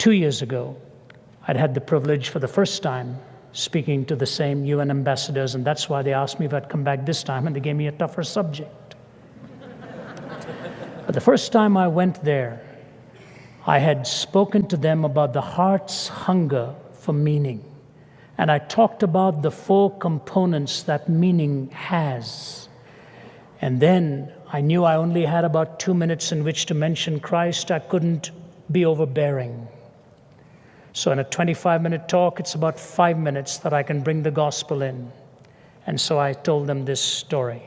2 years ago, I'd had the privilege for the first time speaking to the same UN ambassadors, and that's why they asked me if I'd come back this time, and they gave me a tougher subject. But the first time I went there, I had spoken to them about the heart's hunger for meaning. And I talked about the 4 components that meaning has. And then I knew I only had about 2 minutes in which to mention Christ. I couldn't be overbearing. So in a 25-minute talk, it's about 5 minutes that I can bring the gospel in. And so I told them this story.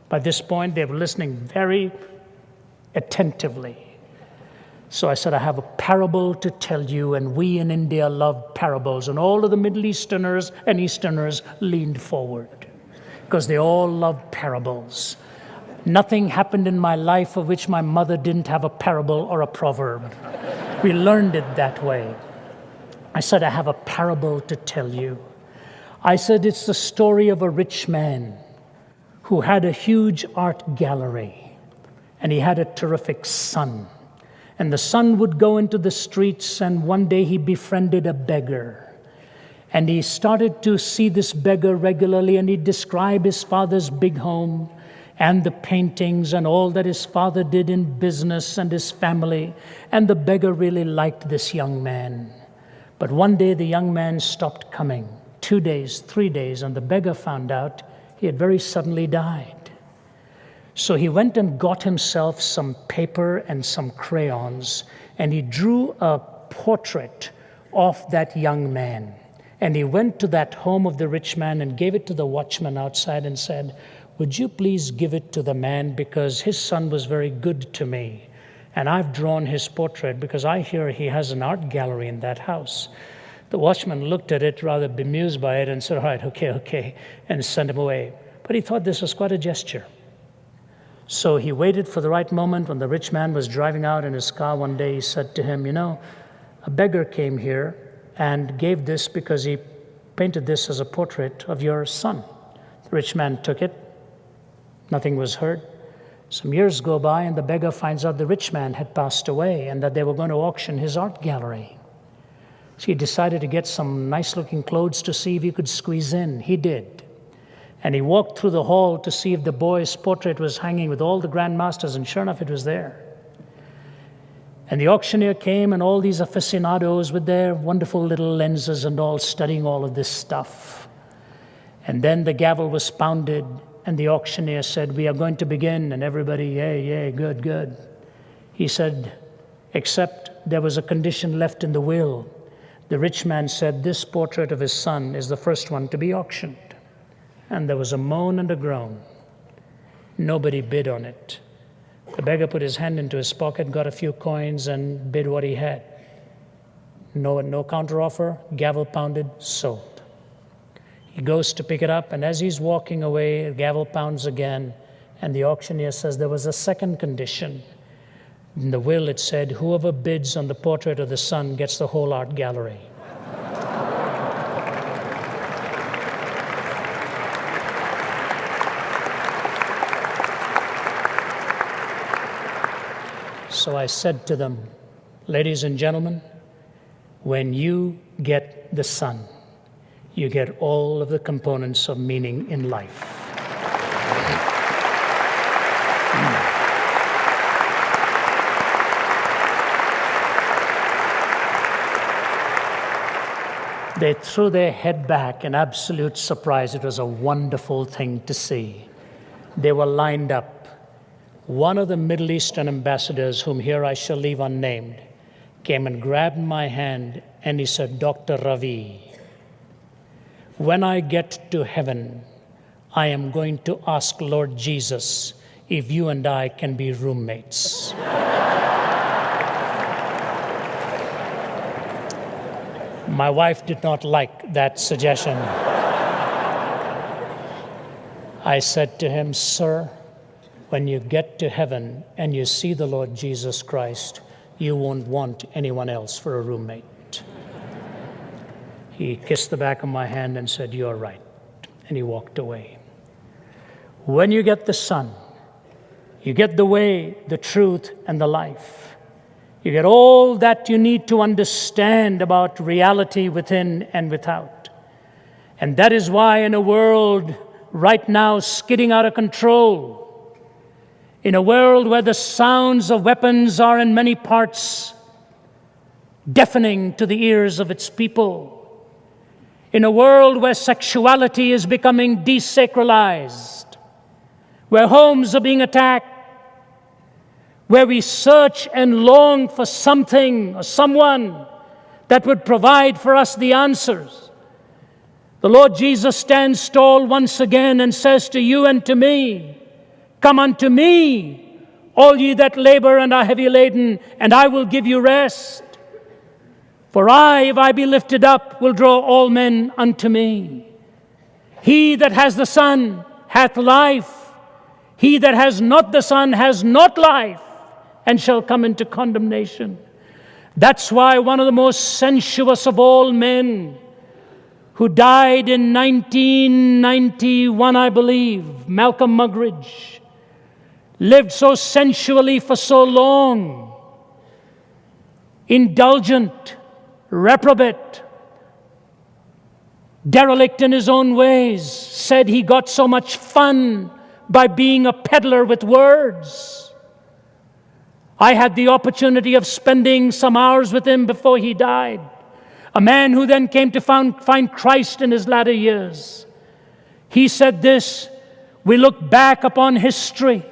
By this point, they were listening very attentively. So I said, I have a parable to tell you, and we in India love parables. And all of the Middle Easterners and Easterners leaned forward because they all love parables. Nothing happened in my life of which my mother didn't have a parable or a proverb. We learned it that way. I said, I have a parable to tell you. I said, it's the story of a rich man who had a huge art gallery, and he had a terrific son. And the son would go into the streets, and one day he befriended a beggar. And he started to see this beggar regularly, and he'd describe his father's big home and the paintings and all that his father did in business and his family. And the beggar really liked this young man. But one day the young man stopped coming. 2 days, 3 days, and the beggar found out he had very suddenly died. So he went and got himself some paper and some crayons, and he drew a portrait of that young man. And he went to that home of the rich man and gave it to the watchman outside and said, would you please give it to the man, because his son was very good to me. And I've drawn his portrait because I hear he has an art gallery in that house. The watchman looked at it rather bemused by it and said, all right, okay, and sent him away. But he thought this was quite a gesture. So he waited for the right moment. When the rich man was driving out in his car one day, he said to him, a beggar came here and gave this because he painted this as a portrait of your son. The rich man took it. Nothing was heard. Some years go by, and the beggar finds out the rich man had passed away and that they were going to auction his art gallery. So he decided to get some nice-looking clothes to see if he could squeeze in. He did. And he walked through the hall to see if the boy's portrait was hanging with all the grandmasters, and sure enough, it was there. And the auctioneer came, and all these aficionados with their wonderful little lenses and all studying all of this stuff. And then the gavel was pounded, and the auctioneer said, we are going to begin, and everybody, yay, good. He said, except there was a condition left in the will. The rich man said, this portrait of his son is the first one to be auctioned. And there was a moan and a groan. Nobody bid on it. The beggar put his hand into his pocket, got a few coins, and bid what he had. No counteroffer, gavel pounded, sold. He goes to pick it up, and as he's walking away, the gavel pounds again, and the auctioneer says there was a second condition. In the will it said, whoever bids on the portrait of the son gets the whole art gallery. So I said to them, ladies and gentlemen, when you get the Son, you get all of the components of meaning in life. They threw their head back in absolute surprise. It was a wonderful thing to see. They were lined up. One of the Middle Eastern ambassadors, whom here I shall leave unnamed, came and grabbed my hand and he said, Dr. Ravi, when I get to heaven, I am going to ask Lord Jesus if you and I can be roommates. My wife did not like that suggestion. I said to him, sir, when you get to heaven and you see the Lord Jesus Christ, you won't want anyone else for a roommate. He kissed the back of my hand and said, you're right. And he walked away. When you get the Son, you get the way, the truth, and the life. You get all that you need to understand about reality within and without. And that is why in a world right now skidding out of control, in a world where the sounds of weapons are in many parts deafening to the ears of its people, in a world where sexuality is becoming desacralized, where homes are being attacked, where we search and long for something or someone that would provide for us the answers, the Lord Jesus stands tall once again and says to you and to me, "Come unto me, all ye that labor and are heavy laden, and I will give you rest. For I, if I be lifted up, will draw all men unto me. He that has the Son hath life. He that has not the Son has not life, and shall come into condemnation." That's why one of the most sensuous of all men, who died in 1991, I believe, Malcolm Muggeridge, lived so sensually for so long, indulgent, reprobate, derelict in his own ways, said he got so much fun by being a peddler with words. I had the opportunity of spending some hours with him before he died, a man who then came to find Christ in his latter years. He said this: we look back upon history,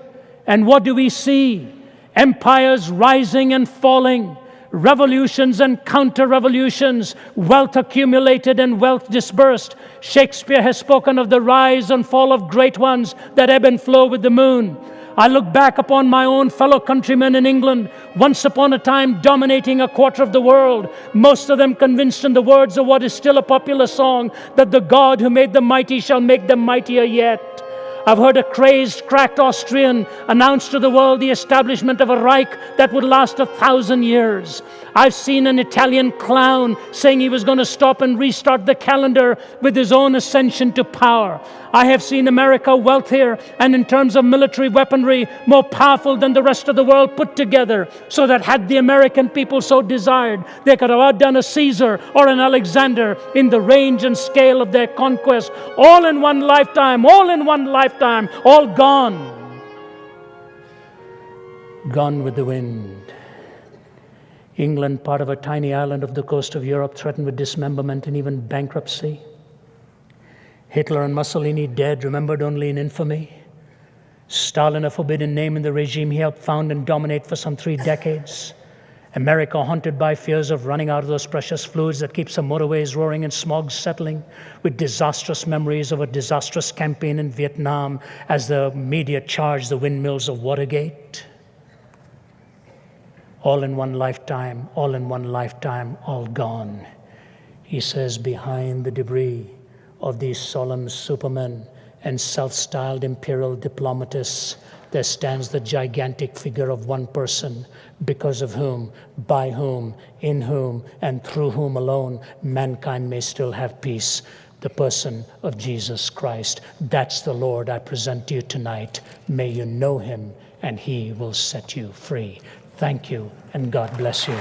and what do we see? Empires rising and falling, revolutions and counter-revolutions, wealth accumulated and wealth dispersed. Shakespeare has spoken of the rise and fall of great ones that ebb and flow with the moon. I look back upon my own fellow countrymen in England, once upon a time dominating a quarter of the world, most of them convinced in the words of what is still a popular song, that the God who made them mighty shall make them mightier yet. I've heard a crazed, cracked Austrian announce to the world the establishment of a Reich that would last 1,000 years. I've seen an Italian clown saying he was going to stop and restart the calendar with his own ascension to power. I have seen America wealthier and in terms of military weaponry more powerful than the rest of the world put together, so that had the American people so desired, they could have outdone a Caesar or an Alexander in the range and scale of their conquest, all in one lifetime, all gone. Gone with the wind. England, part of a tiny island off the coast of Europe, threatened with dismemberment and even bankruptcy. Hitler and Mussolini dead, remembered only in infamy. Stalin, a forbidden name in the regime he helped found and dominate for some 3 decades. America haunted by fears of running out of those precious fluids that keeps the motorways roaring and smog settling, with disastrous memories of a disastrous campaign in Vietnam as the media charged the windmills of Watergate. All in one lifetime, all gone. He says, behind the debris of these solemn supermen and self-styled imperial diplomatists, there stands the gigantic figure of one person, because of whom, by whom, in whom, and through whom alone mankind may still have peace. The person of Jesus Christ. That's the Lord I present to you tonight. May you know him, and he will set you free. Thank you, and God bless you.